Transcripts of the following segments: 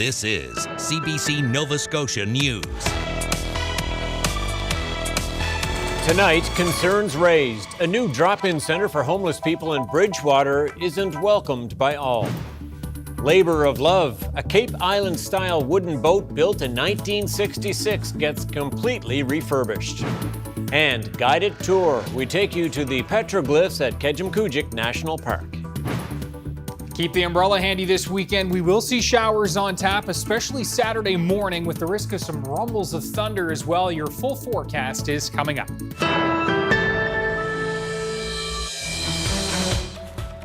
This is CBC Nova Scotia News. Tonight, concerns raised. A new drop-in centre for homeless people in Bridgewater isn't welcomed by all. Labour of love. A Cape Island-style wooden boat built in 1966 gets completely refurbished. And guided tour. We take you to the petroglyphs at Kejimkujik National Park. Keep the umbrella handy this weekend. We will see showers on tap, especially Saturday morning, with the risk of some rumbles of thunder as well. Your full forecast is coming up.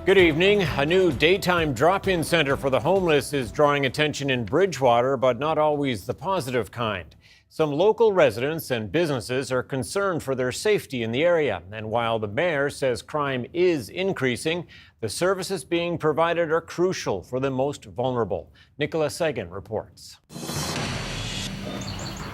Good evening. A new daytime drop-in centre for the homeless is drawing attention in Bridgewater, but not always the positive kind. Some local residents and businesses are concerned for their safety in the area. And while the mayor says crime is increasing, the services being provided are crucial for the most vulnerable. Nicola Sagan reports.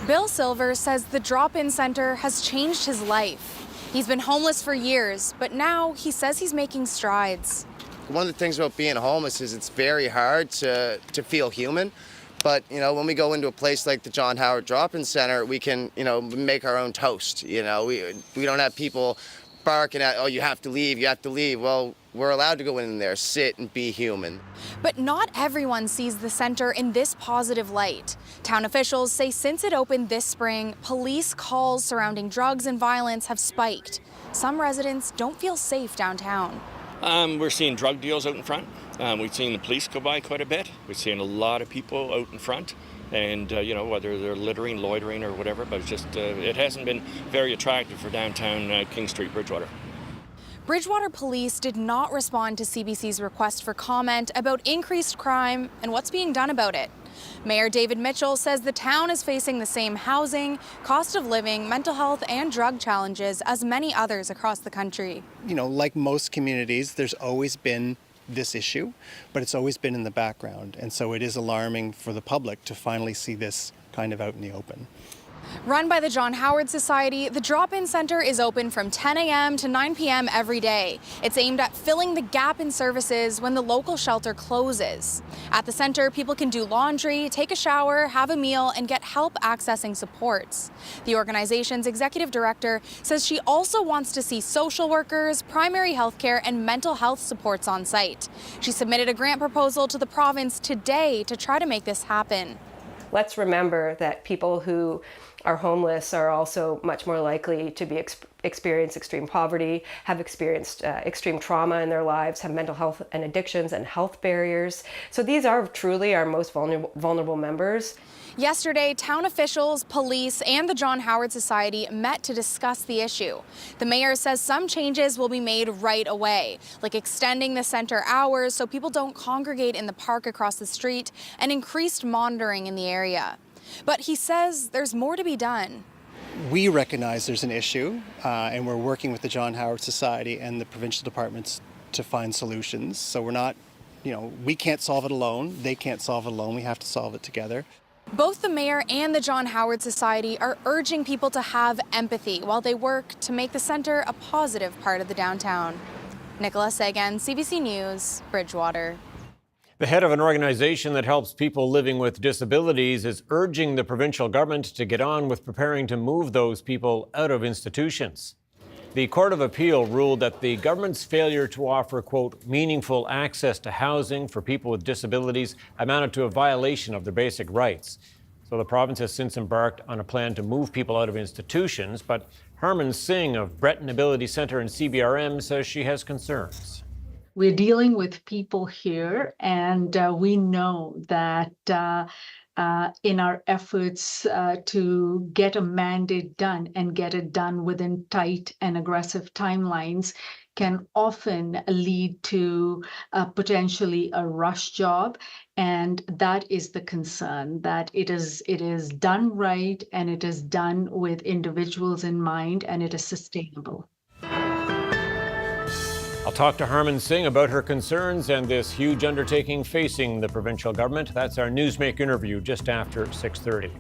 Bill Silver says the drop-in centre has changed his life. He's been homeless for years, but now he says he's making strides. One of the things about being homeless is it's very hard to feel human. But, when we go into a place like the John Howard Drop-In Center, we can, make our own toast. We don't have people barking at, oh, you have to leave, you have to leave. Well, we're allowed to go in there, sit and be human. But not everyone sees the center in this positive light. Town officials say since it opened this spring, police calls surrounding drugs and violence have spiked. Some residents don't feel safe downtown. We're seeing drug deals out in front. We've seen the police go by quite a bit. We've seen a lot of people out in front, and whether they're littering, loitering, or whatever. But it's just it hasn't been very attractive for downtown King Street, Bridgewater. Bridgewater police did not respond to CBC's request for comment about increased crime and what's being done about it. Mayor David Mitchell says the town is facing the same housing, cost of living, mental health, and drug challenges as many others across the country. Like most communities, there's always been this issue, but it's always been in the background. And so it is alarming for the public to finally see this kind of out in the open. Run by the John Howard Society, the drop-in center is open from 10 a.m. to 9 p.m. every day. It's aimed at filling the gap in services when the local shelter closes. At the center, people can do laundry, take a shower, have a meal, and get help accessing supports. The organization's executive director says she also wants to see social workers, primary health care, and mental health supports on site. She submitted a grant proposal to the province today to try to make this happen. Let's remember that people who are homeless are also much more likely to experience extreme poverty, have experienced extreme trauma in their lives, have mental health and addictions and health barriers. So these are truly our most vulnerable members. Yesterday, town officials, police, and the John Howard Society met to discuss the issue. The mayor says some changes will be made right away, like extending the center hours so people don't congregate in the park across the street and increased monitoring in the area. But he says there's more to be done. We recognize there's an issue, and we're working with the John Howard Society and the provincial departments to find solutions. So we're not, we can't solve it alone. They can't solve it alone. We have to solve it together. Both the mayor and the John Howard Society are urging people to have empathy while they work to make the center a positive part of the downtown. Nicola Sagan, CBC News, Bridgewater. The head of an organization that helps people living with disabilities is urging the provincial government to get on with preparing to move those people out of institutions. The Court of Appeal ruled that the government's failure to offer, quote, meaningful access to housing for people with disabilities amounted to a violation of their basic rights. So the province has since embarked on a plan to move people out of institutions, but Harman Singh of Breton Ability Centre in CBRM says she has concerns. We're dealing with people here, and we know that in our efforts to get a mandate done and get it done within tight and aggressive timelines can often lead to potentially a rush job. And that is the concern, that it is done right and it is done with individuals in mind and it is sustainable. I'll talk to Harman Singh about her concerns and this huge undertaking facing the provincial government. That's our Newsmaker interview just after 6:30.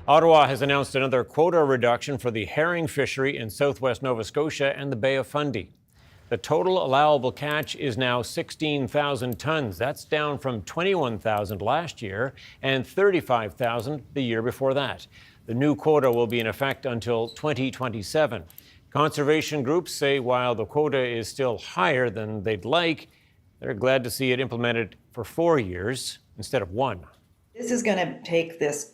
Ottawa has announced another quota reduction for the herring fishery in southwest Nova Scotia and the Bay of Fundy. The total allowable catch is now 16,000 tons. That's down from 21,000 last year and 35,000 the year before that. The new quota will be in effect until 2027. Conservation groups say while the quota is still higher than they'd like, they're glad to see it implemented for 4 years instead of 1. This is going to take this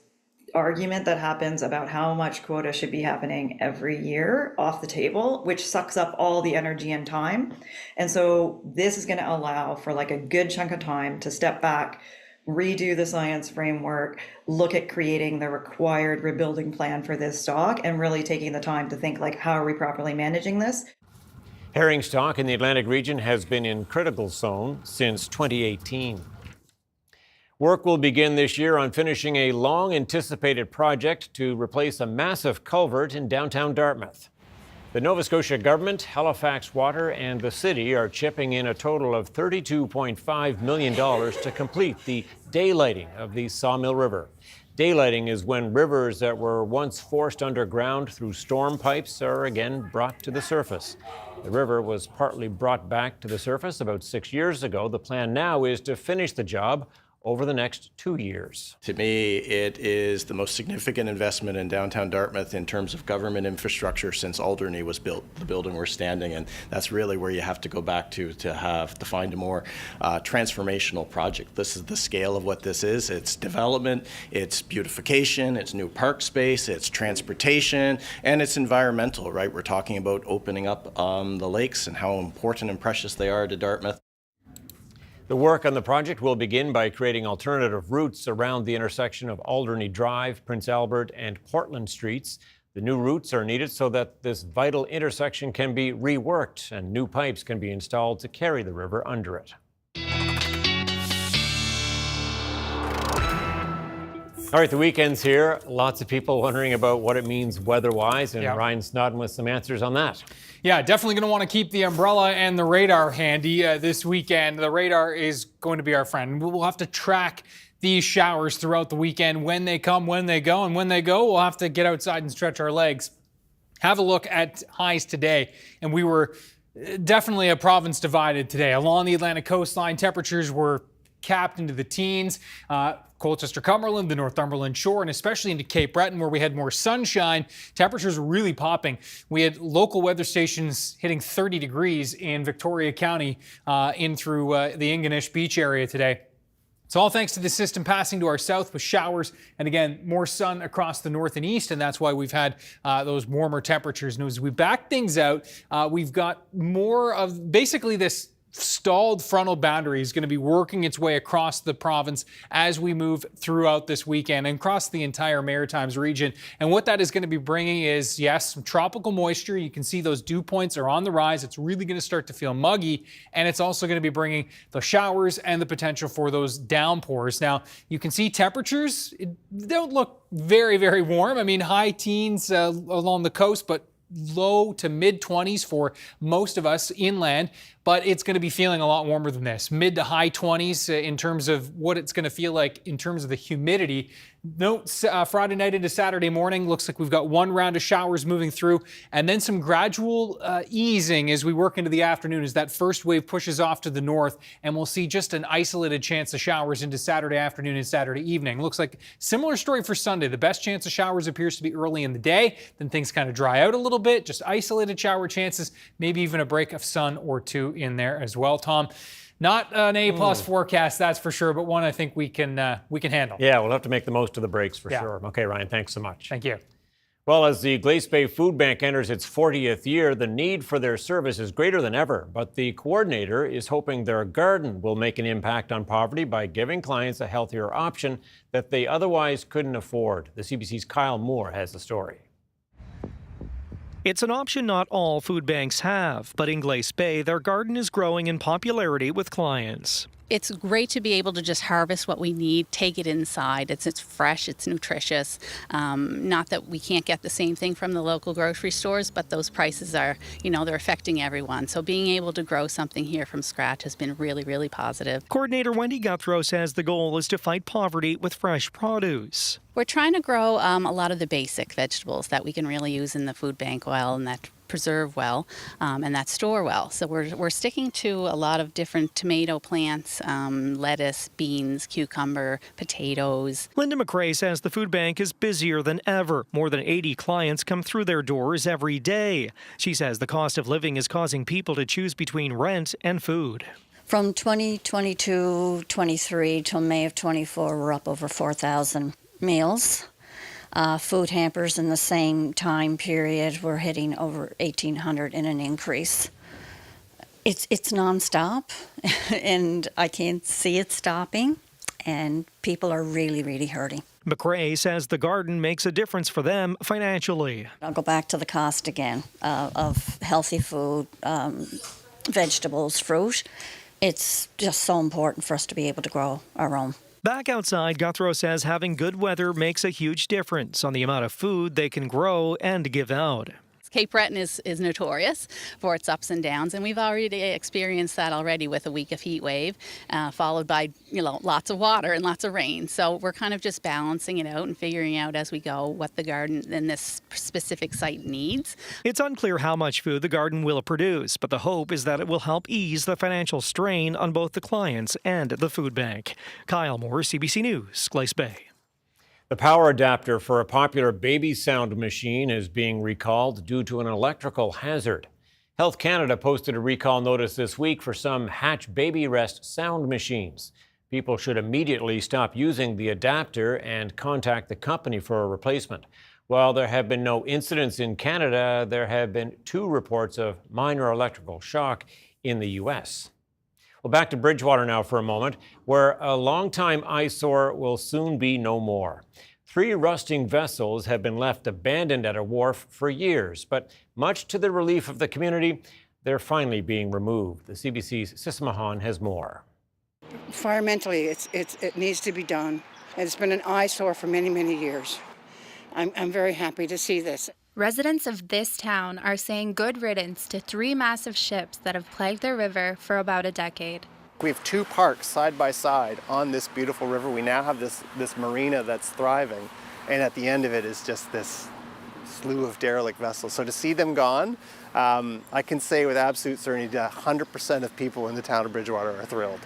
argument that happens about how much quota should be happening every year off the table, which sucks up all the energy and time. And so this is going to allow for like a good chunk of time to step back, redo the science framework, look at creating the required rebuilding plan for this stock, and really taking the time to think like, how are we properly managing this? Herring stock in the Atlantic region has been in critical zone since 2018. Work will begin this year on finishing a long-anticipated project to replace a massive culvert in downtown Dartmouth. The Nova Scotia government, Halifax Water, and the city are chipping in a total of $32.5 million to complete the daylighting of the Sawmill River. Daylighting is when rivers that were once forced underground through storm pipes are again brought to the surface. The river was partly brought back to the surface about 6 years ago. The plan now is to finish the job over the next 2 years. To me, it is the most significant investment in downtown Dartmouth in terms of government infrastructure since Alderney was built, the building we're standing in. That's really where you have to go back to find a more transformational project. This is the scale of what this is. It's development, it's beautification, it's new park space, it's transportation, and it's environmental, right? We're talking about opening up the lakes and how important and precious they are to Dartmouth. The work on the project will begin by creating alternative routes around the intersection of Alderney Drive, Prince Albert, and Portland Streets. The new routes are needed so that this vital intersection can be reworked and new pipes can be installed to carry the river under it. All right, the weekend's here. Lots of people wondering about what it means weather-wise, and Ryan Snoddon with some answers on that. Yeah, definitely going to want to keep the umbrella and the radar handy this weekend. The radar is going to be our friend. We'll have to track these showers throughout the weekend, when they come, when they go, and when they go, we'll have to get outside and stretch our legs. Have a look at highs today, and we were definitely a province divided today. Along the Atlantic coastline, temperatures were capped into the teens. Colchester-Cumberland, the Northumberland shore, and especially into Cape Breton, where we had more sunshine, temperatures were really popping. We had local weather stations hitting 30 degrees in Victoria County in through the Ingonish Beach area today. It's all thanks to the system passing to our south with showers and, again, more sun across the north and east, and that's why we've had those warmer temperatures. And as we back things out, we've got more of basically this stalled frontal boundary is going to be working its way across the province as we move throughout this weekend and across the entire Maritimes region. And what that is going to be bringing is, yes, some tropical moisture. You can see those dew points are on the rise. It's really going to start to feel muggy, and it's also going to be bringing the showers and the potential for those downpours. Now, you can see temperatures don't look very, very warm. I mean, high teens along the coast, but low to mid 20s for most of us inland, but it's going to be feeling a lot warmer than this. Mid to high 20s in terms of what it's going to feel like in terms of the humidity. Note Friday night into Saturday morning, looks like we've got one round of showers moving through, and then some gradual easing as we work into the afternoon as that first wave pushes off to the north, and we'll see just an isolated chance of showers into Saturday afternoon and Saturday evening. Looks like similar story for Sunday. The best chance of showers appears to be early in the day, then things kind of dry out a little bit, just isolated shower chances, maybe even a break of sun or two in there as well. Tom, not an A+ forecast, that's for sure, but one I think we can handle. Yeah, we'll have to make the most of the breaks for sure. Okay, Ryan, thanks so much. Thank you. Well, as the Glace Bay Food Bank enters its 40th year, the need for their service is greater than ever. But the coordinator is hoping their garden will make an impact on poverty by giving clients a healthier option that they otherwise couldn't afford. The CBC's Kyle Moore has the story. It's an option not all food banks have, but in Glace Bay, their garden is growing in popularity with clients. It's great to be able to just harvest what we need, take it inside. It's fresh, it's nutritious. Not that we can't get the same thing from the local grocery stores, but those prices are, they're affecting everyone. So being able to grow something here from scratch has been really, really positive. Coordinator Wendy Guthrow says the goal is to fight poverty with fresh produce. We're trying to grow a lot of the basic vegetables that we can really use in the food bank well and that preserve well and that store well. So we're sticking to a lot of different tomato plants, lettuce, beans, cucumber, potatoes. Linda McRae says the food bank is busier than ever. More than 80 clients come through their doors every day. She says the cost of living is causing people to choose between rent and food. From 2022-23 till May of 24, we're up over 4,000 meals. Food hampers in the same time period, we're hitting over 1,800 in an increase. It's nonstop, and I can't see it stopping, and people are really, really hurting. McRae says the garden makes a difference for them financially. I'll go back to the cost again of healthy food, vegetables, fruit. It's just so important for us to be able to grow our own. Back outside, Guthrow says having good weather makes a huge difference on the amount of food they can grow and give out. Cape Breton is notorious for its ups and downs, and we've already experienced that already with a week of heat wave, followed by lots of water and lots of rain. So we're kind of just balancing it out and figuring out as we go what the garden in this specific site needs. It's unclear how much food the garden will produce, but the hope is that it will help ease the financial strain on both the clients and the food bank. Kyle Moore, CBC News, Glace Bay. The power adapter for a popular baby sound machine is being recalled due to an electrical hazard. Health Canada posted a recall notice this week for some Hatch Baby Rest sound machines. People should immediately stop using the adapter and contact the company for a replacement. While there have been no incidents in Canada, there have been 2 reports of minor electrical shock in the U.S. Well, back to Bridgewater now for a moment, where a longtime eyesore will soon be no more. 3 rusting vessels have been left abandoned at a wharf for years, but much to the relief of the community, they're finally being removed. The CBC's Sissa Mahan has more. Environmentally, it needs to be done. It's been an eyesore for many, many years. I'm very happy to see this. Residents of this town are saying good riddance to 3 massive ships that have plagued their river for about a decade. We have 2 parks side by side on this beautiful river. We now have this marina that's thriving, and at the end of it is just this slew of derelict vessels. So to see them gone, I can say with absolute certainty that 100% of people in the town of Bridgewater are thrilled.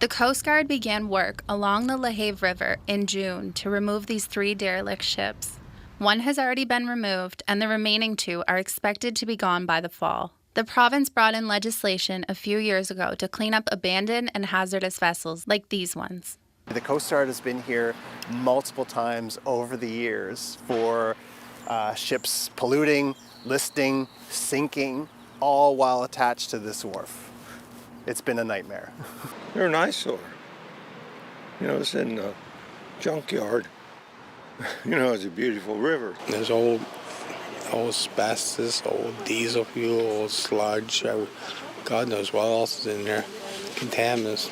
The Coast Guard began work along the LaHave River in June to remove these 3 derelict ships. 1 has already been removed, and the remaining 2 are expected to be gone by the fall. The province brought in legislation a few years ago to clean up abandoned and hazardous vessels like these ones. The Coast Guard has been here multiple times over the years for ships polluting, listing, sinking, all while attached to this wharf. It's been a nightmare. They're an eyesore. It's in a junkyard. It's a beautiful river. There's old asbestos, old diesel fuel, old sludge. God knows what else is in there. Contaminants.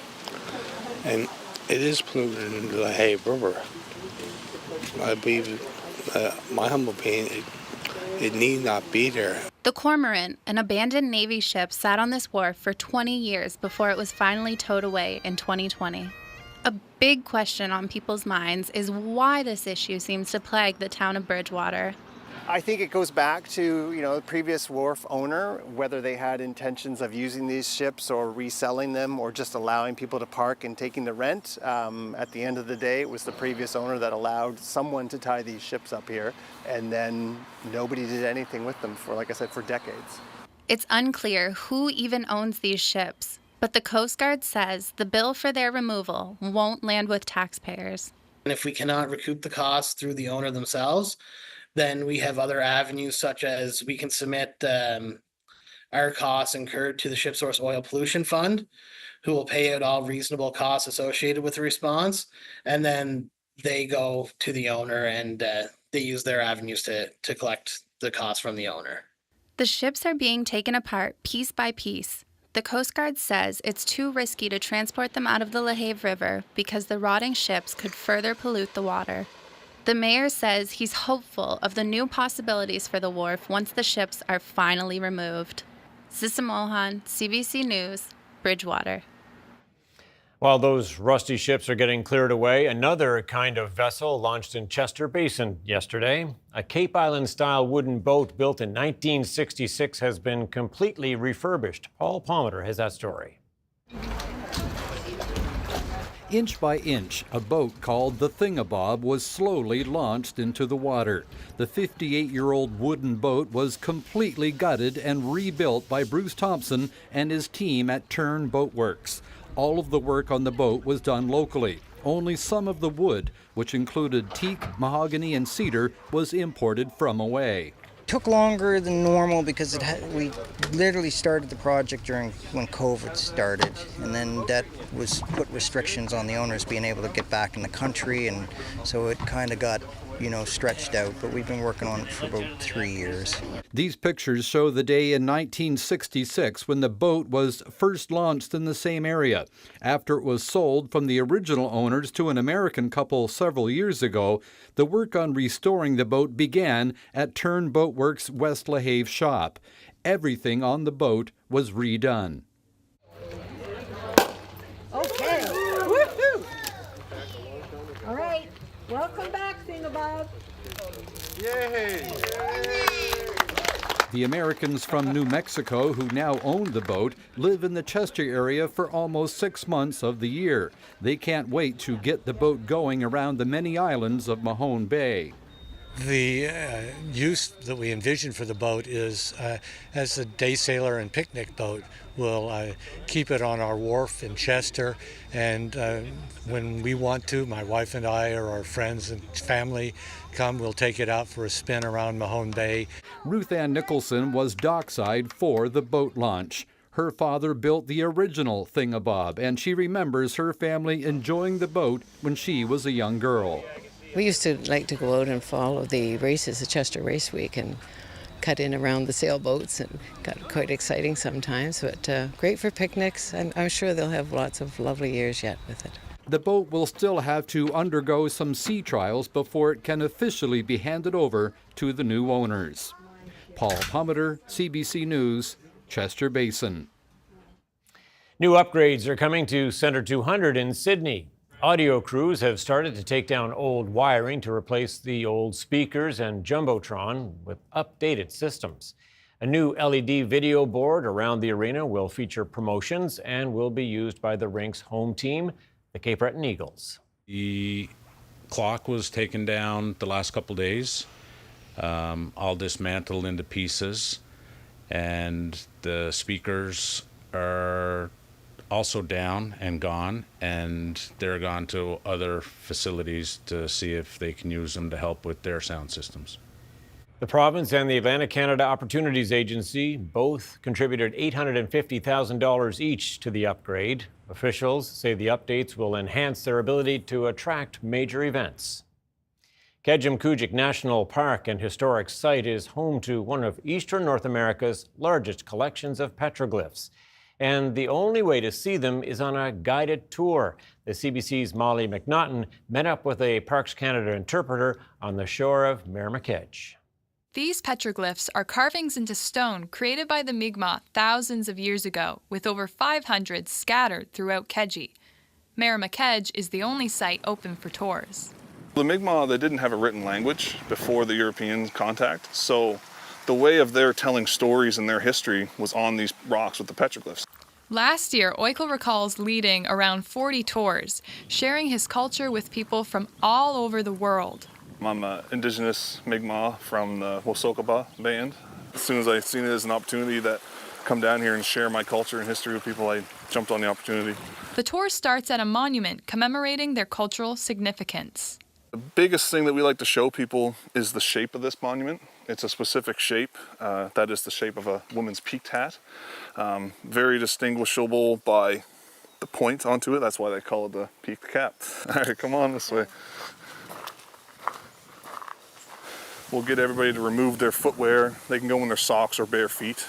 And it is polluted in the LaHave River. I believe, my humble opinion, it need not be there. The Cormorant, an abandoned Navy ship, sat on this wharf for 20 years before it was finally towed away in 2020. A big question on people's minds is why this issue seems to plague the town of Bridgewater. I think it goes back to, the previous wharf owner, whether they had intentions of using these ships or reselling them or just allowing people to park and taking the rent. At the end of the day, it was the previous owner that allowed someone to tie these ships up here, and then nobody did anything with them for, like I said, for decades. It's unclear who even owns these ships, but the Coast Guard says the bill for their removal won't land with taxpayers. And if we cannot recoup the costs through the owner themselves, then we have other avenues, such as we can submit our costs incurred to the Ship Source Oil Pollution Fund, who will pay out all reasonable costs associated with the response, and then they go to the owner and they use their avenues to collect the costs from the owner. The ships are being taken apart piece by piece. The Coast Guard says it's too risky to transport them out of the LaHave River because the rotting ships could further pollute the water. The mayor says he's hopeful of the new possibilities for the wharf once the ships are finally removed. Sissa Mahan, CBC News, Bridgewater. While those rusty ships are getting cleared away, another kind of vessel launched in Chester Basin yesterday. A Cape Island-style wooden boat built in 1966 has been completely refurbished. Paul Palmer has that story. Inch by inch, a boat called the Thingabob was slowly launched into the water. The 58-year-old wooden boat was completely gutted and rebuilt by Bruce Thompson and his team at Tern Boat Works. All of the work on the boat was done locally. Only some of the wood, which included teak, mahogany, and cedar, was imported from away. Took longer than normal because we literally started the project when COVID started, and then that was put restrictions on the owners being able to get back in the country, and so it kind of got stretched out, but we've been working on it for about 3 years. These pictures show the day in 1966 when the boat was first launched in the same area. After it was sold from the original owners to an American couple several years ago, the work on restoring the boat began at Tern Boat Works' West LaHave shop. Everything on the boat was redone. Okay. Woohoo! All right. Welcome back, Thingabob. Yay! The Americans from New Mexico who now own the boat live in the Chester area for almost 6 months of the year. They can't wait to get the boat going around the many islands of Mahone Bay. The use that we envision for the boat is as a day sailor and picnic boat. We'll keep it on our wharf in Chester, and when we want to, my wife and I or our friends and family come, we'll take it out for a spin around Mahone Bay. Ruth Ann Nicholson was dockside for the boat launch. Her father built the original Thingabob, and she remembers her family enjoying the boat when she was a young girl. We used to like to go out and follow the races, the Chester Race Week, and cut in around the sailboats, and got quite exciting sometimes, but great for picnics. I'm sure they'll have lots of lovely years yet with it. The boat will still have to undergo some sea trials before it can officially be handed over to the new owners. Paul Palmer, CBC News, Chester Basin. New upgrades are coming to Centre 200 in Sydney. Audio crews have started to take down old wiring to replace the old speakers and jumbotron with updated systems. A new LED video board around the arena will feature promotions and will be used by the rink's home team, the Cape Breton Eagles. The clock was taken down the last couple days, all dismantled into pieces, and the speakers are also down and gone, and they're gone to other facilities to see if they can use them to help with their sound systems. The province and the Atlantic Canada Opportunities Agency both contributed $850,000 each to the upgrade. Officials say the updates will enhance their ability to attract major events. Kejimkujik National Park and Historic Site is home to one of Eastern North America's largest collections of petroglyphs. And the only way to see them is on a guided tour. The CBC's Molly McNaughton met up with a Parks Canada interpreter on the shore of Meteorologist. These petroglyphs are carvings into stone created by the Mi'kmaq thousands of years ago, with over 500 scattered throughout Keji. Meteorologist is the only site open for tours. The Mi'kmaq, they didn't have a written language before the European contact, so the way of their telling stories and their history was on these rocks with the petroglyphs. Last year, Oikel recalls leading around 40 tours, sharing his culture with people from all over the world. I'm an indigenous Mi'kmaq from the Wosoqaba band. As soon as I seen it as an opportunity that come down here and share my culture and history with people, I jumped on the opportunity. The tour starts at a monument commemorating their cultural significance. The biggest thing that we like to show people is the shape of this monument. It's a specific shape. That is the shape of a woman's peaked hat. Very distinguishable by the point onto it. That's why they call it the peaked cap. All right, come on this way. We'll get everybody to remove their footwear. They can go in their socks or bare feet,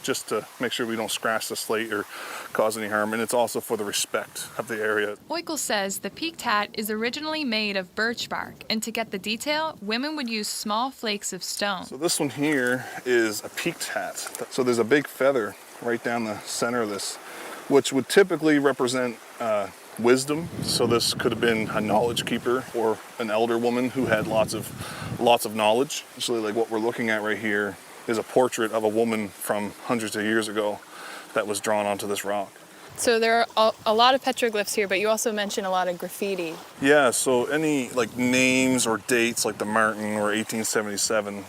just to make sure we don't scratch the slate or cause any harm. And it's also for the respect of the area. Oikel says the peaked hat is originally made of birch bark, and to get the detail, women would use small flakes of stone. So this one here is a peaked hat. So there's a big feather right down the center of this which would typically represent wisdom. So this could have been a knowledge keeper or an elder woman who had lots of knowledge. Actually, like what we're looking at right here is a portrait of a woman from hundreds of years ago that was drawn onto this rock. So there are a lot of petroglyphs here, but you also mentioned a lot of graffiti. Yeah, so any like names or dates like the Martin or 1877,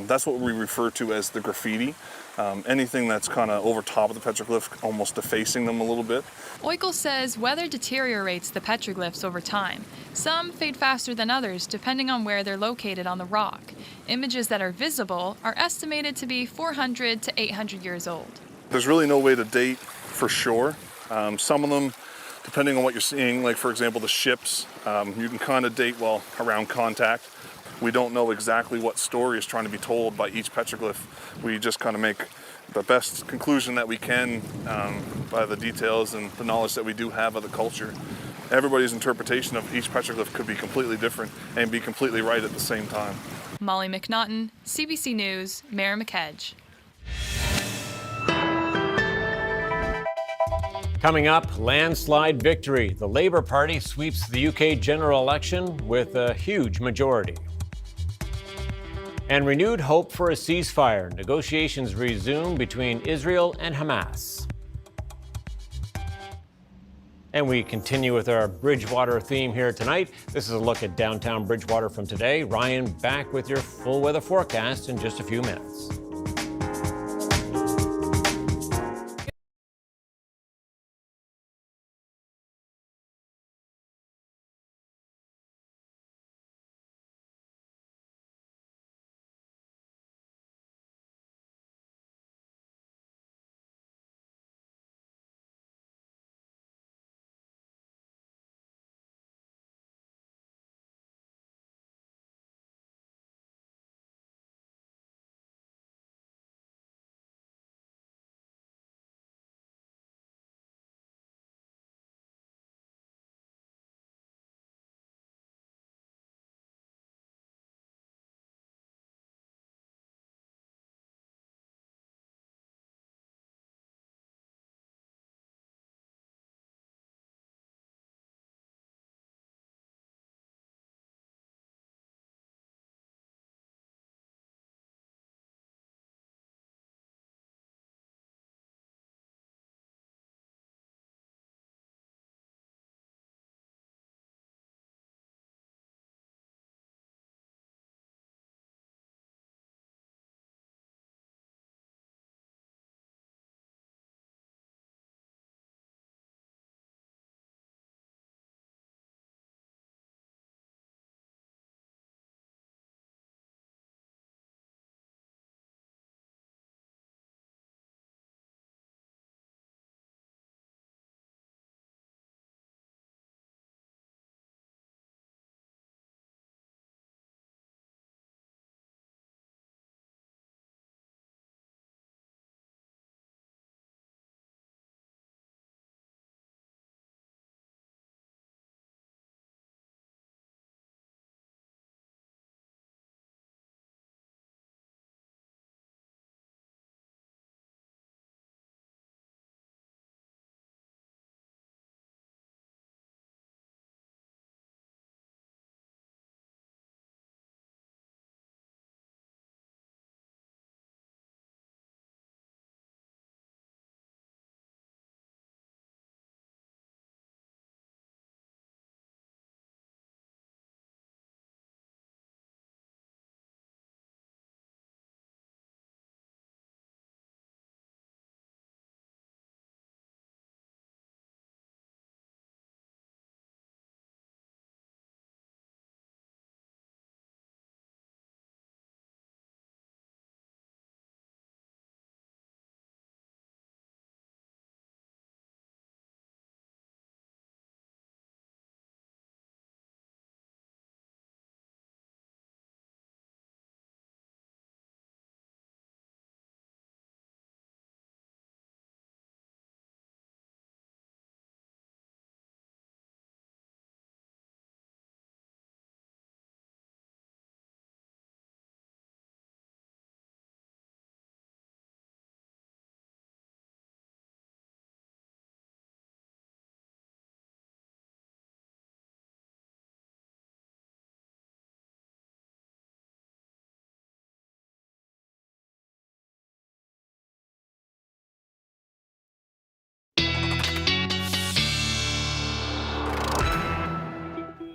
that's what we refer to as the graffiti. Anything that's kind of over top of the petroglyph, almost defacing them a little bit. Oikle says weather deteriorates the petroglyphs over time. Some fade faster than others, depending on where they're located on the rock. Images that are visible are estimated to be 400 to 800 years old. There's really no way to date for sure. Some of them, depending on what you're seeing, like for example the ships, you can kind of date well around contact. We don't know exactly what story is trying to be told by each petroglyph. We just kind of make the best conclusion that we can by the details and the knowledge that we do have of the culture. Everybody's interpretation of each petroglyph could be completely different and be completely right at the same time. Molly McNaughton, CBC News, Merrimack. Coming up, landslide victory. The Labour Party sweeps the UK general election with a huge majority. And renewed hope for a ceasefire. Negotiations resume between Israel and Hamas. And we continue with our Bridgewater theme here tonight. This is a look at downtown Bridgewater from today. Ryan back with your full weather forecast in just a few minutes.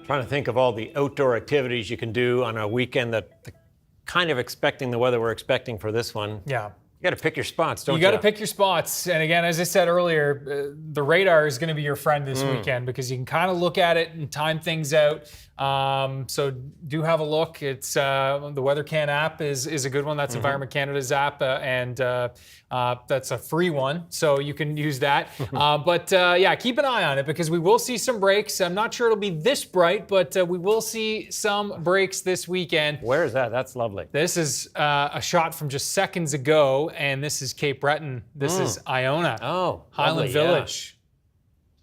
Trying to think of all the outdoor activities you can do on a weekend that kind of expecting the weather we're expecting for this one. Yeah. You got to pick your spots, don't you? You got to pick your spots. And again, as I said earlier, the radar is going to be your friend this weekend because you can kind of look at it and time things out. So do have a look. It's the WeatherCan app is a good one. That's Environment Canada's app, and that's a free one, so you can use that. But yeah, keep an eye on it because we will see some breaks. I'm not sure it'll be this bright, but we will see some breaks this weekend. Where is that? That's lovely. This is a shot from just seconds ago, and this is Cape Breton. This is Iona. Oh, Highland lovely, Village. Yeah.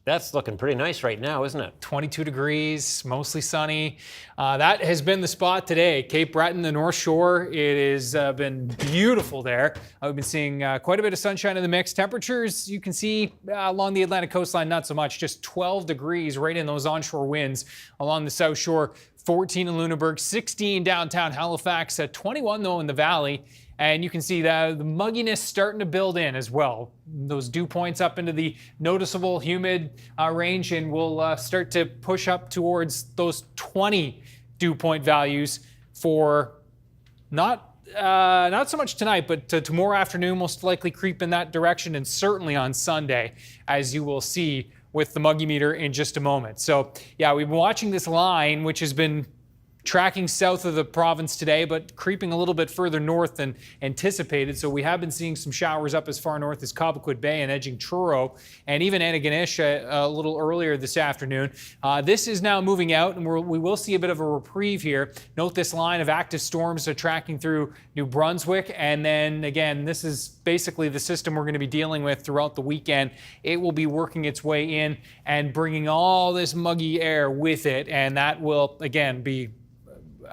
That's looking pretty nice right now, isn't it? 22 degrees, mostly sunny. That has been the spot today. Cape Breton, the North Shore. It has been beautiful there. I've been seeing quite a bit of sunshine in the mix. Temperatures, you can see along the Atlantic coastline, not so much. Just 12 degrees right in those onshore winds along the South Shore. 14 in Lunenburg, 16 downtown Halifax, 21 though in the valley. And you can see that the mugginess starting to build in as well. Those dew points up into the noticeable humid range, and we'll start to push up towards those 20 dew point values for not so much tonight, but tomorrow afternoon, most likely creep in that direction, and certainly on Sunday, as you will see with the muggy meter in just a moment. So yeah, we've been watching this line, which has been tracking south of the province today, but creeping a little bit further north than anticipated. So we have been seeing some showers up as far north as Kejimkujik Bay and edging Truro, and even Antigonish a little earlier this afternoon. This is now moving out, and we will see a bit of a reprieve here. Note this line of active storms tracking through New Brunswick, and then again, this is basically the system we're going to be dealing with throughout the weekend. It will be working its way in and bringing all this muggy air with it, and that will again be,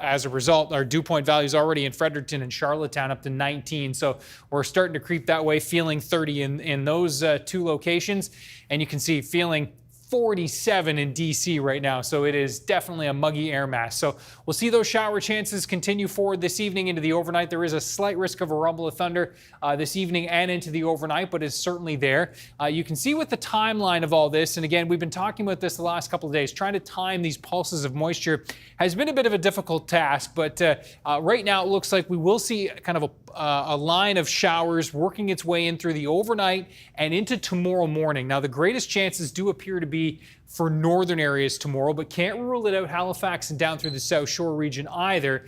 as a result, our dew point values already in Fredericton and Charlottetown up to 19. So we're starting to creep that way, feeling 30 in those two locations. And you can see feeling 47 in DC right now. So it is definitely a muggy air mass. So we'll see those shower chances continue forward this evening into the overnight. There is a slight risk of a rumble of thunder this evening and into the overnight, but it's certainly there. You can see with the timeline of all this, and again, we've been talking about this the last couple of days, trying to time these pulses of moisture has been a bit of a difficult task, but right now it looks like we will see kind of a line of showers working its way in through the overnight and into tomorrow morning. Now, the greatest chances do appear to be for northern areas tomorrow, but can't rule it out Halifax and down through the South Shore region either.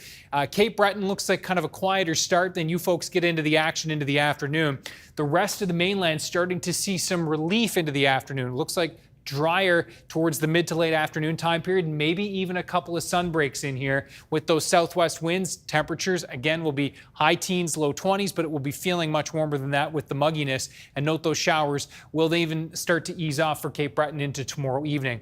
Cape Breton looks like kind of a quieter start, then you folks get into the action into the afternoon. The rest of the mainland starting to see some relief into the afternoon. Looks like drier towards the mid to late afternoon time period, maybe even a couple of sun breaks in here with those southwest winds. Temperatures again will be high teens, low 20s, but it will be feeling much warmer than that with the mugginess. And note those showers will even start to ease off for Cape Breton into tomorrow evening.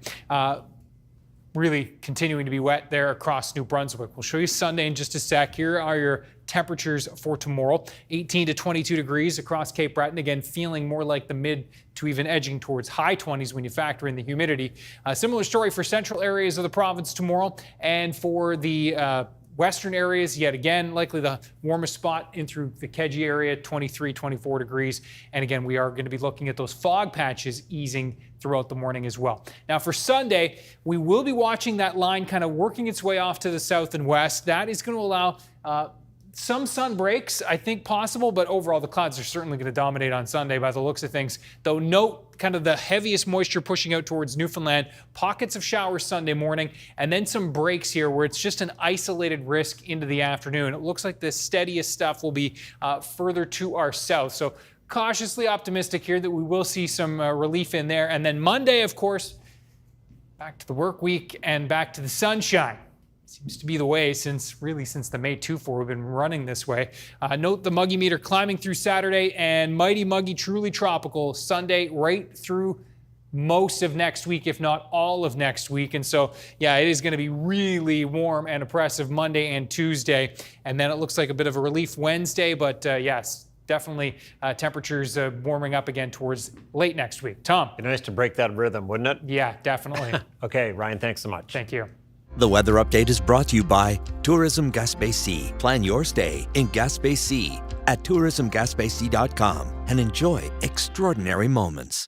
Really continuing to be wet there across New Brunswick. We'll show you Sunday in just a sec. Here are your temperatures for tomorrow. 18 to 22 degrees across Cape Breton. Again, feeling more like the mid to even edging towards high 20s when you factor in the humidity. Similar story for central areas of the province tomorrow. And for the western areas, yet again, likely the warmest spot in through the Kejimkujik area, 23, 24 degrees. And again, we are going to be looking at those fog patches easing throughout the morning as well. Now for Sunday, we will be watching that line kind of working its way off to the south and west. That is going to allow some sun breaks, I think, possible, but overall the clouds are certainly going to dominate on Sunday by the looks of things. Though note kind of the heaviest moisture pushing out towards Newfoundland, pockets of showers Sunday morning, and then some breaks here where it's just an isolated risk into the afternoon. It looks like the steadiest stuff will be further to our south. So cautiously optimistic here that we will see some relief in there. And then Monday, of course, back to the work week and back to the sunshine. Seems to be the way since the May 2-4 we've been running this way. Note the muggy meter climbing through Saturday and mighty muggy, truly tropical Sunday right through most of next week, if not all of next week. And so, yeah, it is going to be really warm and oppressive Monday and Tuesday. And then it looks like a bit of a relief Wednesday, but yes, definitely temperatures warming up again towards late next week. Tom. It'd be nice to break that rhythm, wouldn't it? Yeah, definitely. Okay, Ryan, thanks so much. Thank you. The weather update is brought to you by Tourism Gaspé Sea. Plan your stay in Gaspé Sea at tourismgaspéc.com and enjoy extraordinary moments.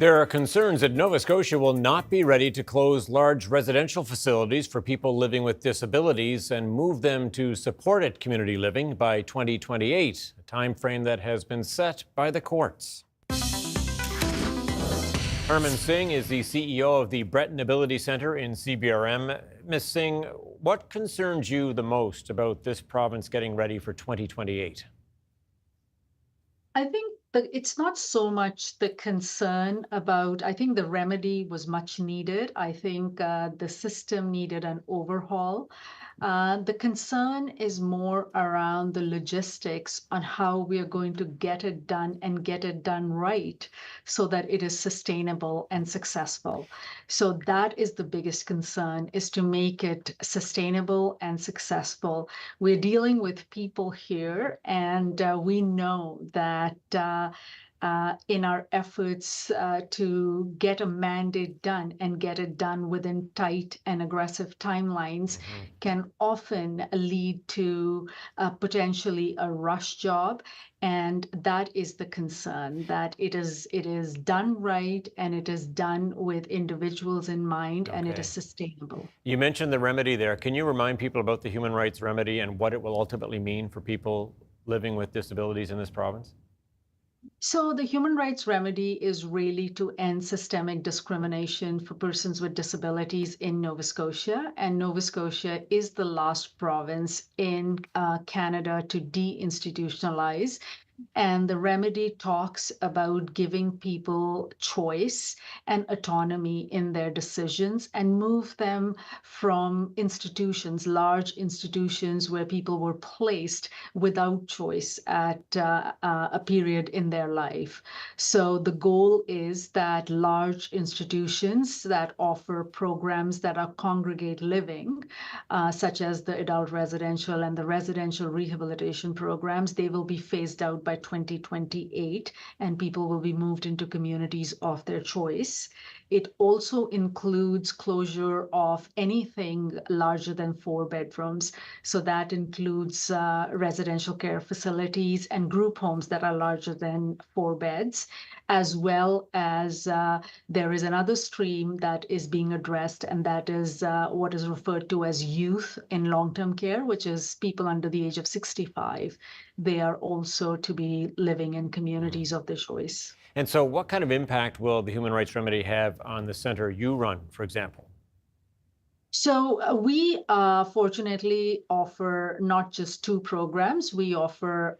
There are concerns that Nova Scotia will not be ready to close large residential facilities for people living with disabilities and move them to supported community living by 2028, a time frame that has been set by the courts. Herman Singh is the CEO of the Breton Ability Centre in CBRM. Ms. Singh, what concerns you the most about this province getting ready for 2028? I think it's not so much the concern about, I think the remedy was much needed. I think the system needed an overhaul. The concern is more around the logistics on how we are going to get it done and get it done right so that it is sustainable and successful. So that is the biggest concern, is to make it sustainable and successful. We're dealing with people here, and we know that in our efforts to get a mandate done and get it done within tight and aggressive timelines can often lead to potentially a rush job. And that is the concern, that it is done right and it is done with individuals in mind, and it is sustainable. You mentioned the remedy there. Can you remind people about the human rights remedy and what it will ultimately mean for people living with disabilities in this province? So the human rights remedy is really to end systemic discrimination for persons with disabilities in Nova Scotia. And Nova Scotia is the last province in Canada to deinstitutionalize. And the remedy talks about giving people choice and autonomy in their decisions and move them from institutions, large institutions where people were placed without choice at a period in their life. So the goal is that large institutions that offer programs that are congregate living, such as the adult residential and the residential rehabilitation programs, they will be phased out by 2028, and people will be moved into communities of their choice. It also includes closure of anything larger than 4 bedrooms. So that includes residential care facilities and group homes that are larger than 4 beds, as well as there is another stream that is being addressed, and that is what is referred to as youth in long-term care, which is people under the age of 65. They are also to be living in communities of their choice. And so what kind of impact will the human rights remedy have on the center you run, for example? So we fortunately offer not just 2 programs. We offer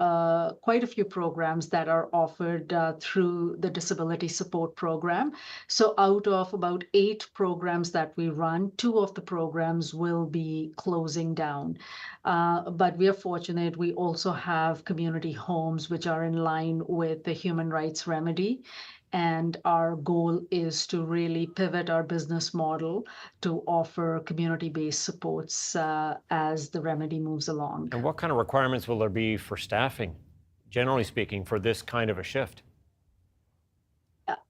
quite a few programs that are offered through the Disability Support Program. So out of about 8 programs that we run, 2 of the programs will be closing down. But we are fortunate. We also have community homes, which are in line with the human rights remedy. And our goal is to really pivot our business model to offer community-based supports as the remedy moves along. And what kind of requirements will there be for staffing, generally speaking, for this kind of a shift?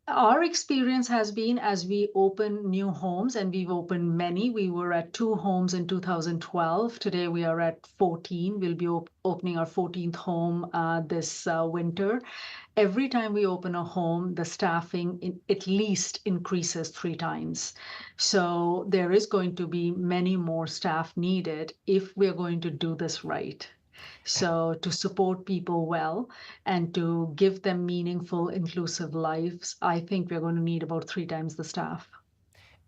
Our experience has been, as we open new homes, and we've opened many, we were at 2 homes in 2012. Today we are at 14. We'll be opening our 14th home this winter. Every time we open a home, the staffing at least increases 3 times. So there is going to be many more staff needed if we're going to do this right. So to support people well and to give them meaningful, inclusive lives, I think we're going to need about 3 times the staff.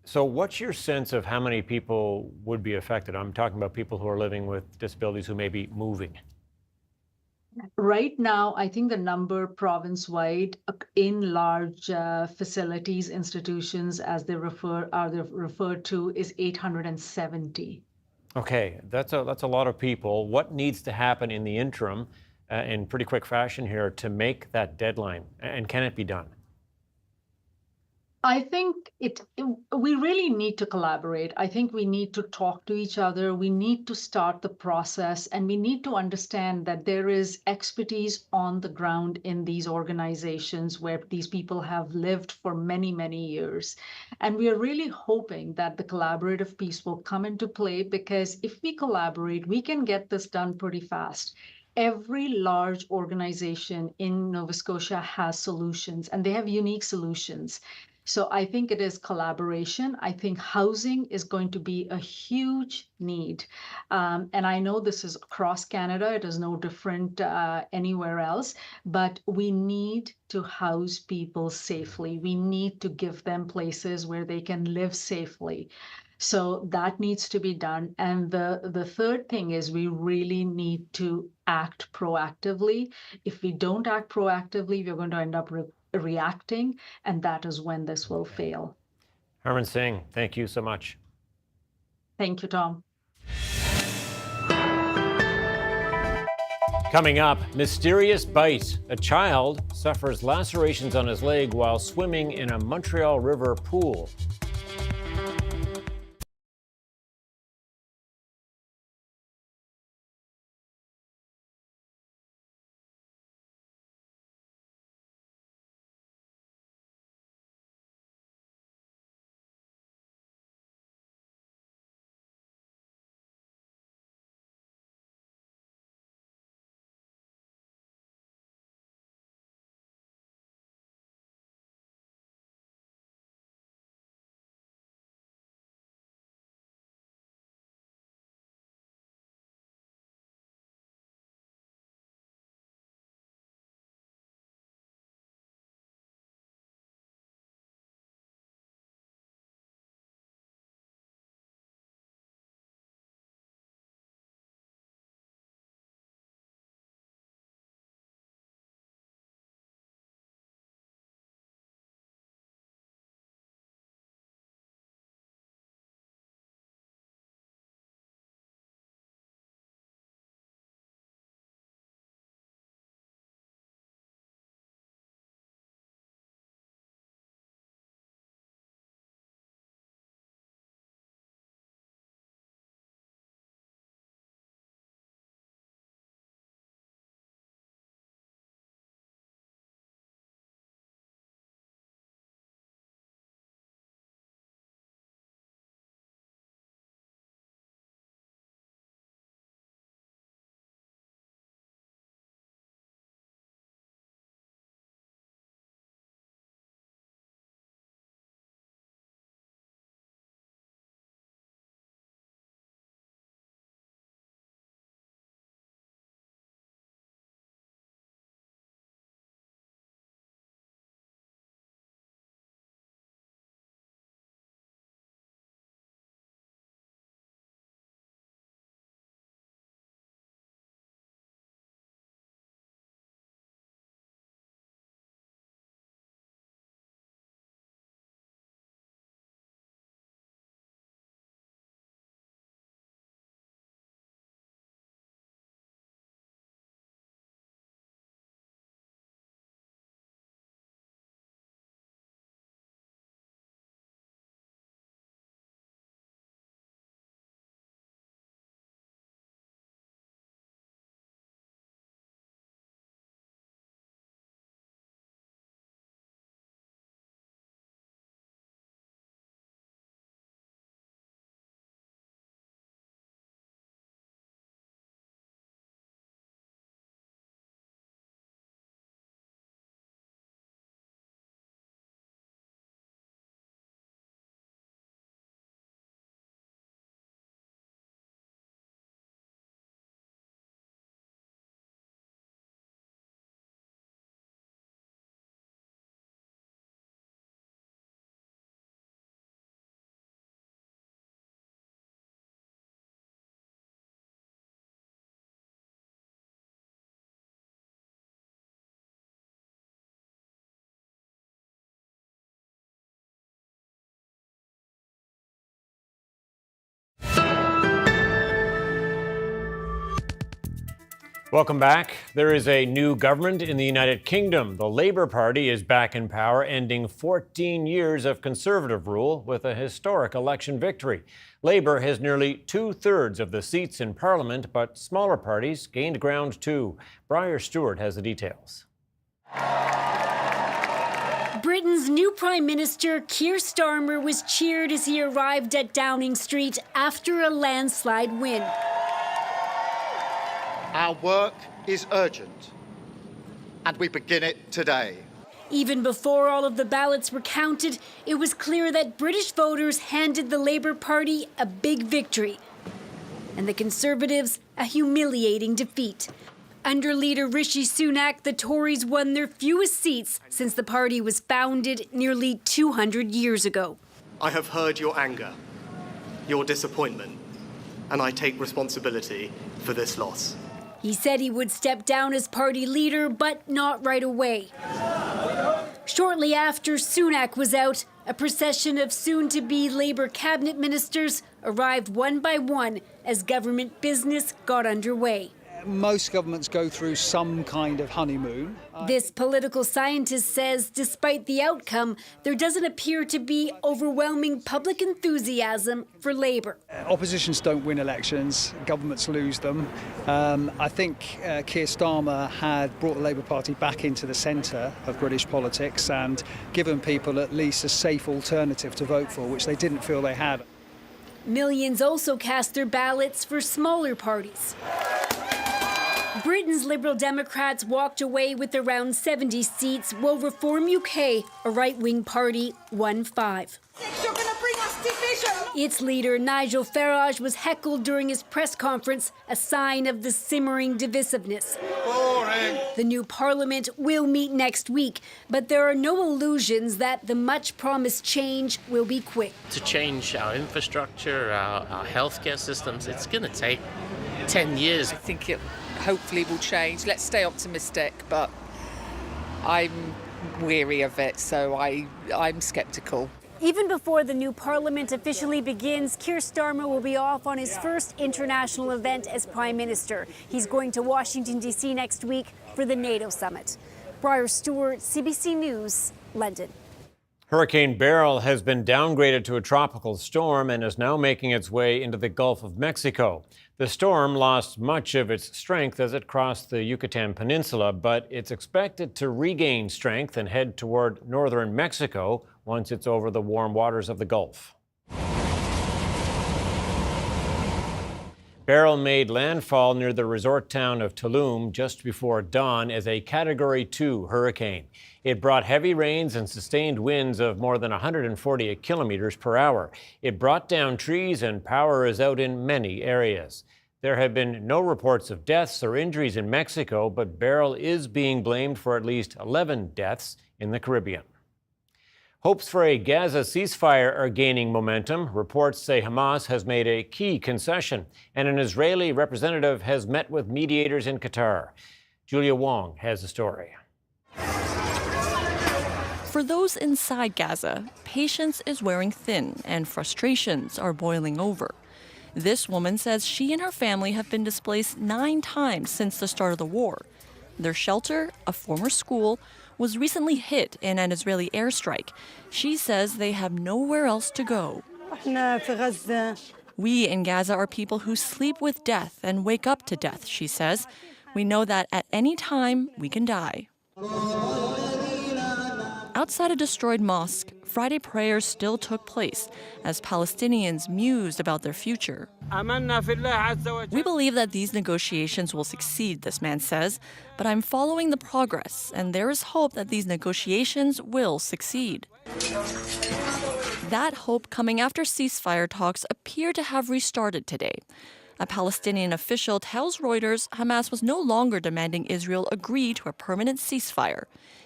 So what's your sense of how many people would be affected? I'm talking about people who are living with disabilities who may be moving. Right now, I think the number province-wide in large facilities, institutions, as they referred to, is 870. Okay, that's a lot of people. What needs to happen in the interim, in pretty quick fashion here, to make that deadline? And can it be done? I think we really need to collaborate. I think we need to talk to each other. We need to start the process, and we need to understand that there is expertise on the ground in these organizations where these people have lived for many, many years. And we are really hoping that the collaborative piece will come into play, because if we collaborate, we can get this done pretty fast. Every large organization in Nova Scotia has solutions, and they have unique solutions. So I think it is collaboration. I think housing is going to be a huge need. And I know this is across Canada. It is no different anywhere else, but we need to house people safely. We need to give them places where they can live safely. So that needs to be done. And the third thing is we really need to act proactively. If we don't act proactively, we're going to end up reacting, and that is when this will fail. Harman Singh, thank you so much. Thank you, Tom. Coming up, mysterious bite. A child suffers lacerations on his leg while swimming in a Montreal River pool. Welcome back. There is a new government in the United Kingdom. The Labour Party is back in power, ending 14 years of Conservative rule with a historic election victory. Labour has nearly 2/3 of the seats in Parliament, but smaller parties gained ground too. Briar Stewart has the details. Britain's new Prime Minister, Keir Starmer, was cheered as he arrived at Downing Street after a landslide win. Our work is urgent, and we begin it today. Even before all of the ballots were counted, it was clear that British voters handed the Labour Party a big victory, and the Conservatives a humiliating defeat. Under leader Rishi Sunak, the Tories won their fewest seats since the party was founded nearly 200 years ago. I have heard your anger, your disappointment, and I take responsibility for this loss. He said he would step down as party leader, but not right away. Shortly after Sunak was out, a procession of soon-to-be Labour cabinet ministers arrived one by one as government business got underway. Most governments go through some kind of honeymoon. This political scientist says despite the outcome, there doesn't appear to be overwhelming public enthusiasm for Labour. Oppositions don't win elections, governments lose them. I think Keir Starmer had brought the Labour Party back into the centre of British politics and given people at least a safe alternative to vote for, which they didn't feel they had. Millions also cast their ballots for smaller parties. Britain's Liberal Democrats walked away with around 70 seats, while Reform UK, a right-wing party, won 5. You're going to bring us division. Its leader, Nigel Farage, was heckled during his press conference, a sign of the simmering divisiveness. Boring. The new parliament will meet next week, but there are no illusions that the much-promised change will be quick. To change our infrastructure, our healthcare systems, it's going to take 10 years. I think it hopefully will change. Let's stay optimistic, but I'm weary of it, so I'm sceptical. Even before the new parliament officially begins, Keir Starmer will be off on his first international event as Prime Minister. He's going to Washington, D.C. next week for the NATO summit. Briar Stewart, CBC News, London. Hurricane Beryl has been downgraded to a tropical storm and is now making its way into the Gulf of Mexico. The storm lost much of its strength as it crossed the Yucatan Peninsula, but it's expected to regain strength and head toward northern Mexico once it's over the warm waters of the Gulf. Beryl made landfall near the resort town of Tulum just before dawn as a Category 2 hurricane. It brought heavy rains and sustained winds of more than 140 kilometers per hour. It brought down trees and power is out in many areas. There have been no reports of deaths or injuries in Mexico, but Beryl is being blamed for at least 11 deaths in the Caribbean. Hopes for a Gaza ceasefire are gaining momentum. Reports say Hamas has made a key concession, and an Israeli representative has met with mediators in Qatar. Julia Wong has the story. For those inside Gaza, patience is wearing thin and frustrations are boiling over. This woman says she and her family have been displaced 9 times since the start of the war. Their shelter, a former school, was recently hit in an Israeli airstrike. She says they have nowhere else to go. We in Gaza are people who sleep with death and wake up to death, she says. We know that at any time we can die. Outside a destroyed mosque, Friday prayers still took place as Palestinians mused about their future. We believe that these negotiations will succeed, this man says, but I'm following the progress, and there is hope that these negotiations will succeed. That hope coming after ceasefire talks appear to have restarted today. A Palestinian official tells Reuters Hamas was no longer demanding Israel agree to a permanent ceasefire.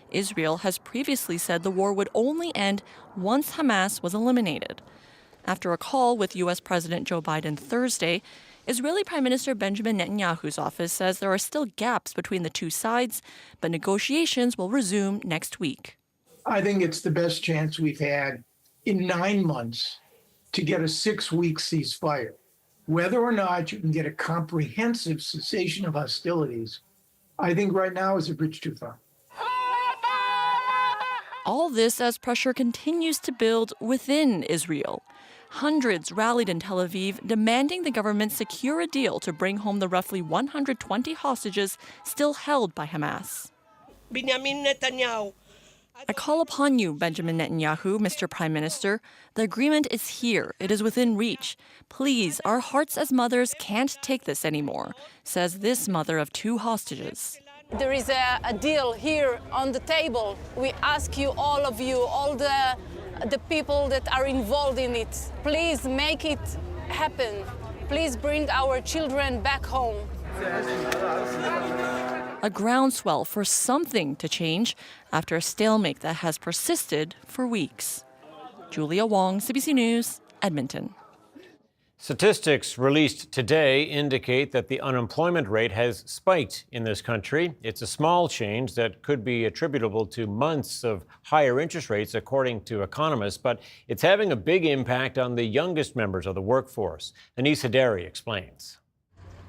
Israel has previously said the war would only end once Hamas was eliminated. After a call with U.S. President Joe Biden Thursday, Israeli Prime Minister Benjamin Netanyahu's office says there are still gaps between the two sides, but negotiations will resume next week. I think it's the best chance we've had in 9 months to get a 6-week ceasefire. Whether or not you can get a comprehensive cessation of hostilities, I think right now is a bridge too far. All this as pressure continues to build within Israel. Hundreds rallied in Tel Aviv demanding the government secure a deal to bring home the roughly 120 hostages still held by Hamas. Benjamin Netanyahu, I call upon you, Benjamin Netanyahu, Mr. Prime Minister. The agreement is here. It is within reach. Please, our hearts as mothers can't take this anymore, says this mother of 2 hostages. There is a deal here on the table. We ask you, all of you, all the people that are involved in it, please make it happen. Please bring our children back home. A groundswell for something to change after a stalemate that has persisted for weeks. Julia Wong, CBC News, Edmonton. Statistics released today indicate that the unemployment rate has spiked in this country. It's a small change that could be attributable to months of higher interest rates, according to economists, but it's having a big impact on the youngest members of the workforce. Anis Haderi explains.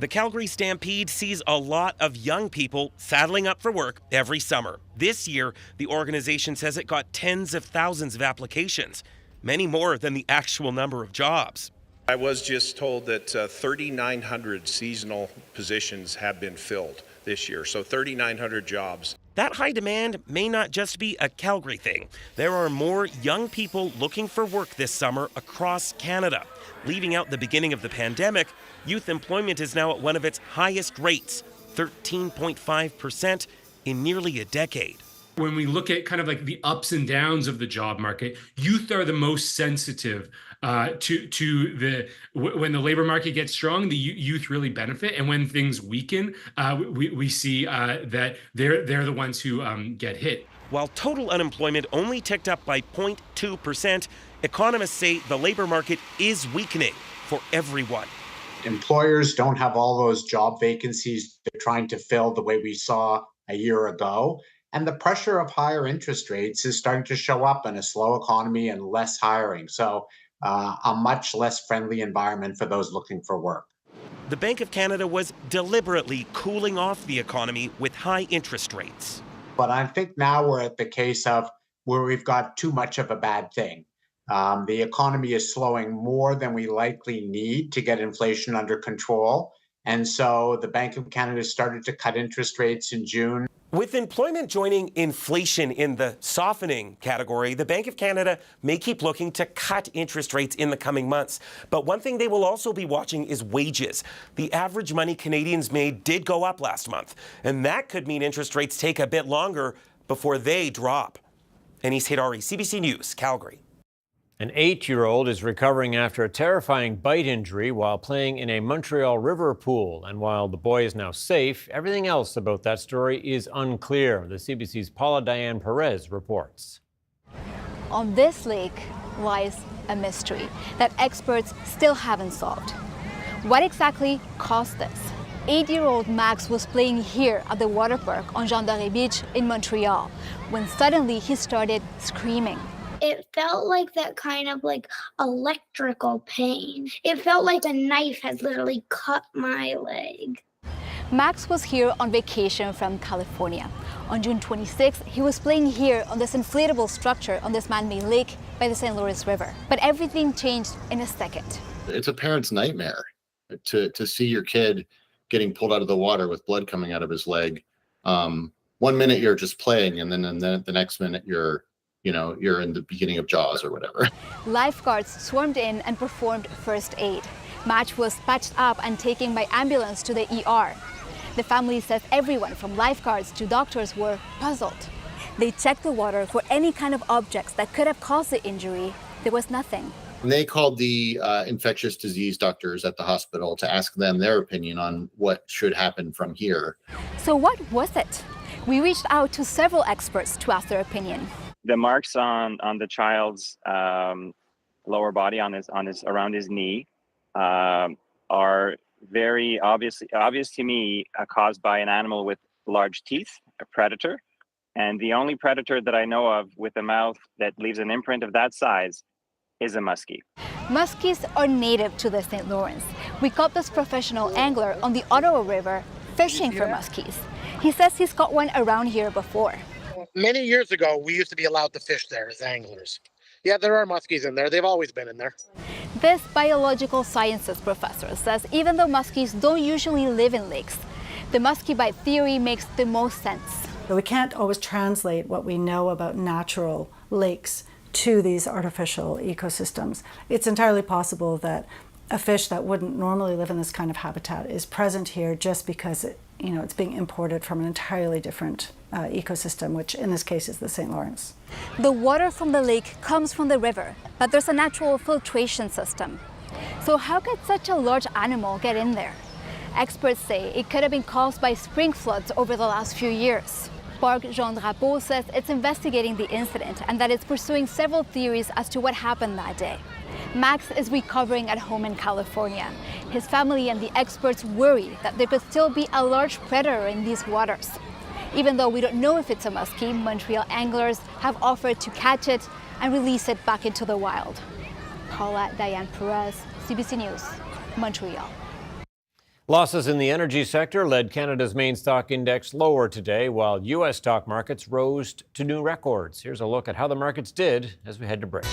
The Calgary Stampede sees a lot of young people saddling up for work every summer. This year, the organization says it got tens of thousands of applications, many more than the actual number of jobs. I was just told that 3,900 seasonal positions have been filled this year, so 3,900 jobs. That high demand may not just be a Calgary thing. There are more young people looking for work this summer across Canada. Leaving out the beginning of the pandemic, youth employment is now at one of its highest rates, 13.5% in nearly a decade. When we look at kind of like the ups and downs of the job market, youth are the most sensitive to when the labor market gets strong, the youth really benefit, and when things weaken, we see that they're the ones who get hit. While total unemployment only ticked up by 0.2%, economists say the labor market is weakening for everyone. Employers don't have all those job vacancies they're trying to fill the way we saw a year ago. And the pressure of higher interest rates is starting to show up in a slow economy and less hiring. So a much less friendly environment for those looking for work. The Bank of Canada was deliberately cooling off the economy with high interest rates. But I think now we're at the case of where we've got too much of a bad thing. The economy is slowing more than we likely need to get inflation under control. And so the Bank of Canada started to cut interest rates in June. With employment joining inflation in the softening category, the Bank of Canada may keep looking to cut interest rates in the coming months. But one thing they will also be watching is wages. The average money Canadians made did go up last month, and that could mean interest rates take a bit longer before they drop. Anis Haderi, CBC News, Calgary. An 8-year-old is recovering after a terrifying bite injury while playing in a Montreal river pool. And while the boy is now safe, everything else about that story is unclear. The CBC's Paula Diane Perez reports. On this lake lies a mystery that experts still haven't solved. What exactly caused this? 8-year-old Max was playing here at the water park on Gendarmerie Beach in Montreal when suddenly he started screaming. It felt like that kind of like electrical pain. It felt like a knife had literally cut my leg. Max was here on vacation from California. On June 26th, he was playing here on this inflatable structure on this man-made lake by the St. Lawrence River. But everything changed in a second. It's a parent's nightmare to see your kid getting pulled out of the water with blood coming out of his leg. 1 minute you're just playing, and then the next minute you're in the beginning of Jaws or whatever. Lifeguards swarmed in and performed first aid. Max was patched up and taken by ambulance to the ER. The family says everyone from lifeguards to doctors were puzzled. They checked the water for any kind of objects that could have caused the injury. There was nothing. And they called the infectious disease doctors at the hospital to ask them their opinion on what should happen from here. So what was it? We reached out to several experts to ask their opinion. The marks on the child's lower body around his knee are very obvious to me, caused by an animal with large teeth, a predator. And the only predator that I know of with a mouth that leaves an imprint of that size is a muskie. Muskies are native to the St. Lawrence. We caught this professional angler on the Ottawa River fishing for muskies. He says he's caught one around here before. Many years ago, we used to be allowed to fish there as anglers. Yeah, there are muskies in there. They've always been in there. This biological sciences professor says even though muskies don't usually live in lakes, the muskie bite theory makes the most sense. But we can't always translate what we know about natural lakes to these artificial ecosystems. It's entirely possible that a fish that wouldn't normally live in this kind of habitat is present here just because it's being imported from an entirely different ecosystem, which in this case is the St. Lawrence. The water from the lake comes from the river, but there's a natural filtration system. So how could such a large animal get in there? Experts say it could have been caused by spring floods over the last few years. Parc Jean Drapeau says it's investigating the incident and that it's pursuing several theories as to what happened that day. Max is recovering at home in California. His family and the experts worry that there could still be a large predator in these waters. Even though we don't know if it's a muskie, Montreal anglers have offered to catch it and release it back into the wild. Paula Diane Perez, CBC News, Montreal. Losses in the energy sector led Canada's main stock index lower today, while U.S. stock markets rose to new records. Here's a look at how the markets did as we head to break.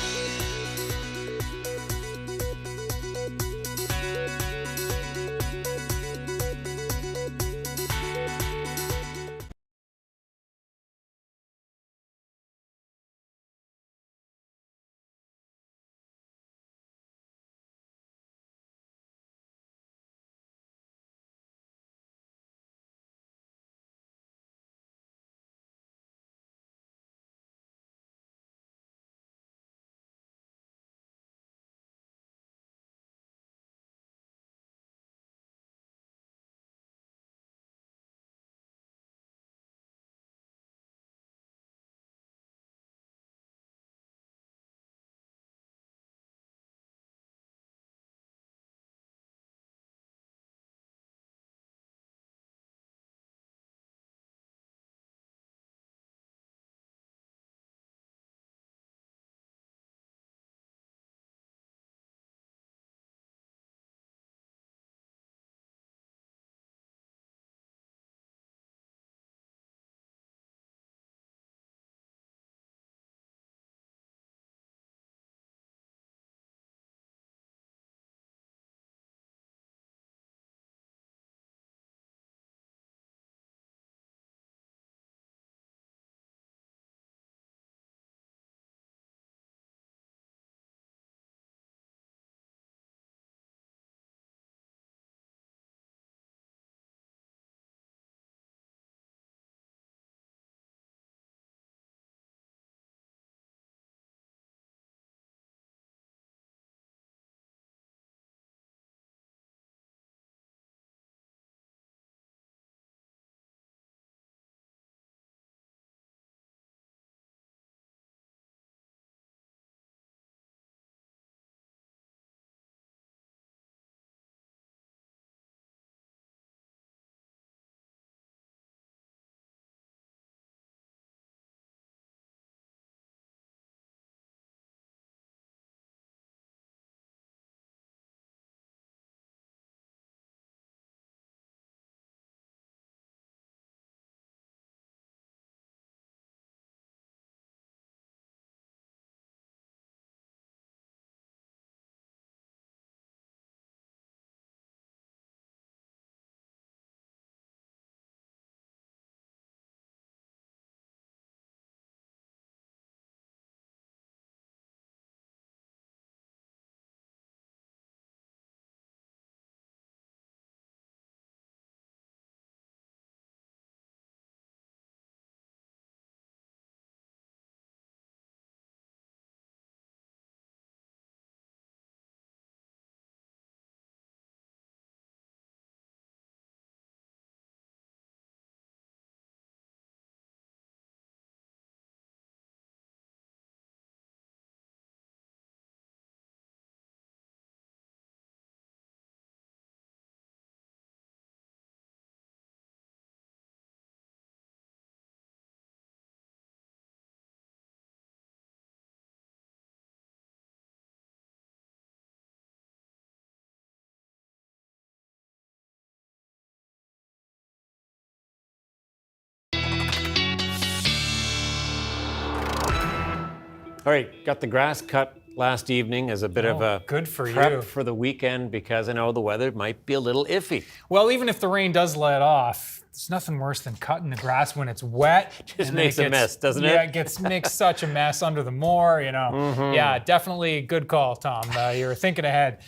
All right, got the grass cut last evening as a bit of a good for prep you. for the weekend because I know the weather might be a little iffy. Well, even if the rain does let off, there's nothing worse than cutting the grass when it's wet. Just makes a mess, doesn't it? Yeah, it makes such a mess under the mower, you know. Mm-hmm. Yeah, definitely a good call, Tom. You're thinking ahead.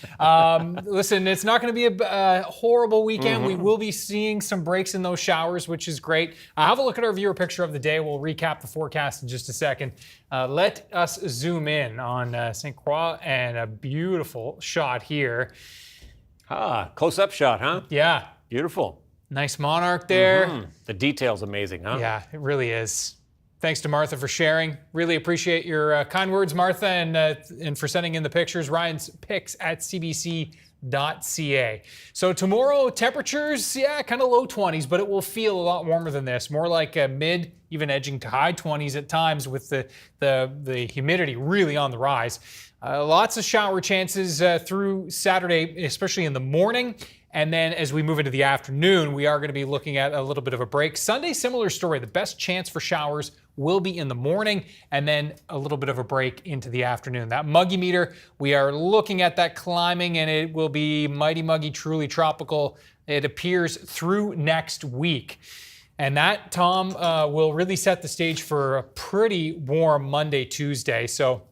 Listen, it's not going to be a horrible weekend. We will be seeing some breaks in those showers, which is great. Have a look at our viewer picture of the day. We'll recap the forecast in just a second. Let us zoom in on St. Croix and a beautiful shot here. Close-up shot, huh? Yeah. Beautiful. Nice monarch there. Mm-hmm. The detail's amazing, huh? Yeah, it really is. Thanks to Martha for sharing. Really appreciate your kind words, Martha, and for sending in the pictures. Ryan's picks at cbc.ca. So tomorrow, temperatures, kind of low 20s, but it will feel a lot warmer than this. More like mid, even edging to high 20s at times with the humidity really on the rise. Lots of shower chances through Saturday, especially in the morning. And then as we move into the afternoon, we are going to be looking at a little bit of a break. Sunday, similar story. The best chance for showers will be in the morning and then a little bit of a break into the afternoon. That muggy meter, we are looking at that climbing, and it will be mighty muggy, truly tropical. It appears through next week. And that, Tom, will really set the stage for a pretty warm Monday, Tuesday. So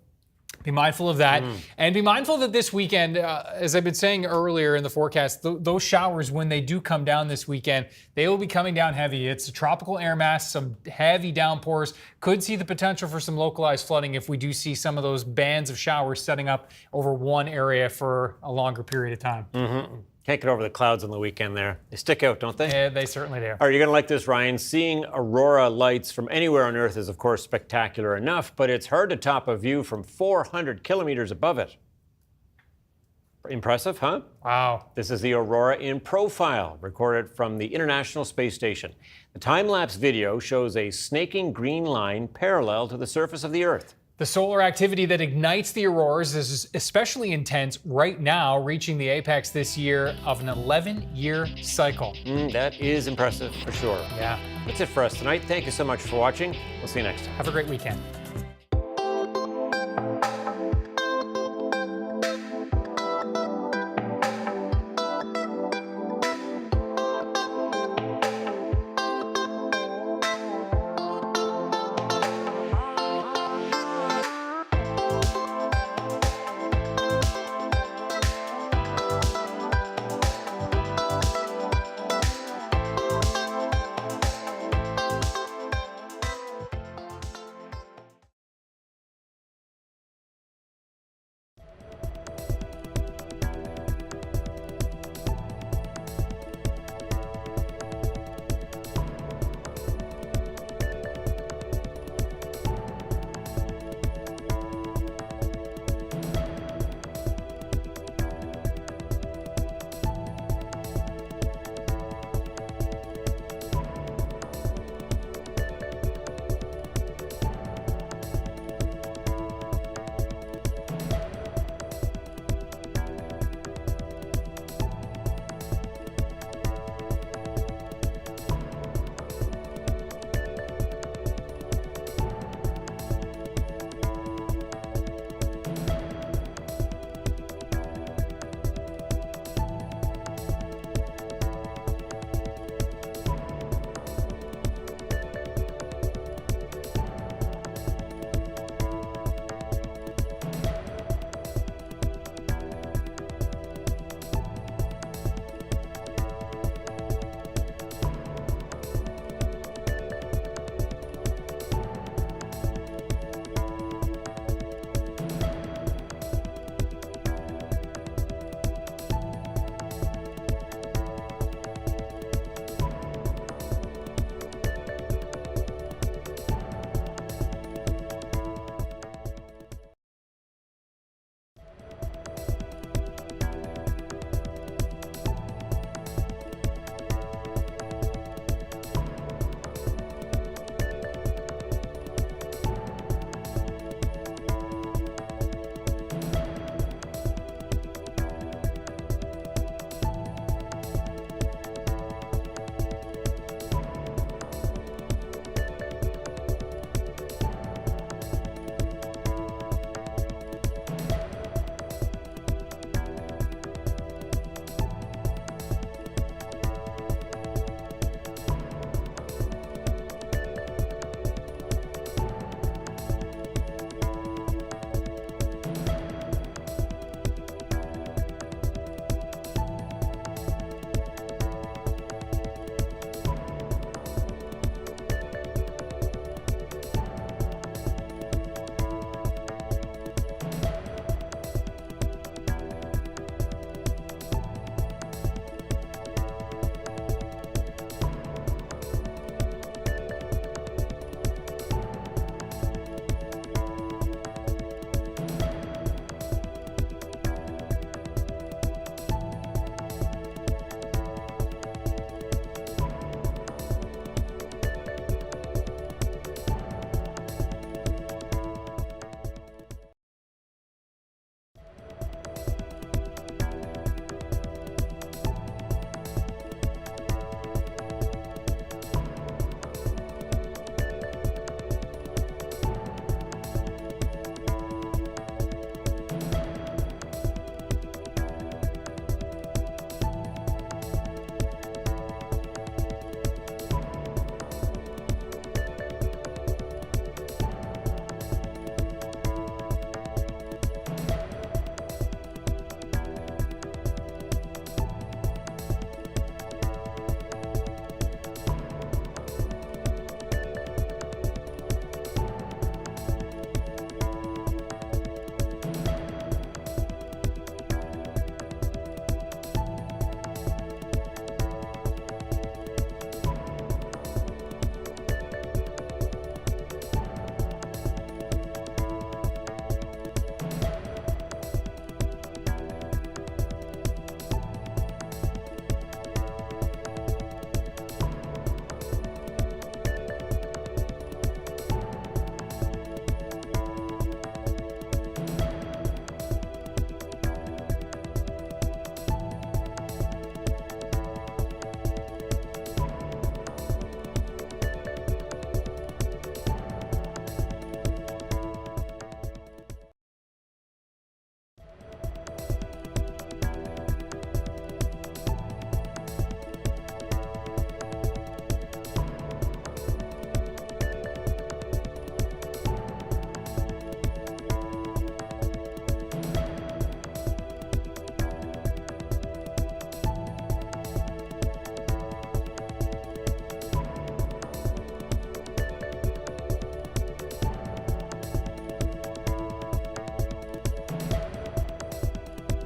be mindful of that. And be mindful that this weekend, as I've been saying earlier in the forecast, those showers, when they do come down this weekend, they will be coming down heavy. It's a tropical air mass, some heavy downpours. Could see the potential for some localized flooding if we do see some of those bands of showers setting up over one area for a longer period of time. Mm-hmm. Can't get over the clouds on the weekend there. They stick out, don't they? Yeah, they certainly do. All right, you're going to like this, Ryan. Seeing aurora lights from anywhere on Earth is, of course, spectacular enough, but it's hard to top a view from 400 kilometers above it. Impressive, huh? Wow. This is the aurora in profile, recorded from the International Space Station. The time-lapse video shows a snaking green line parallel to the surface of the Earth. The solar activity that ignites the auroras is especially intense right now, reaching the apex this year of an 11-year cycle. That is impressive for sure. Yeah. That's it for us tonight. Thank you so much for watching. We'll see you next time. Have a great weekend.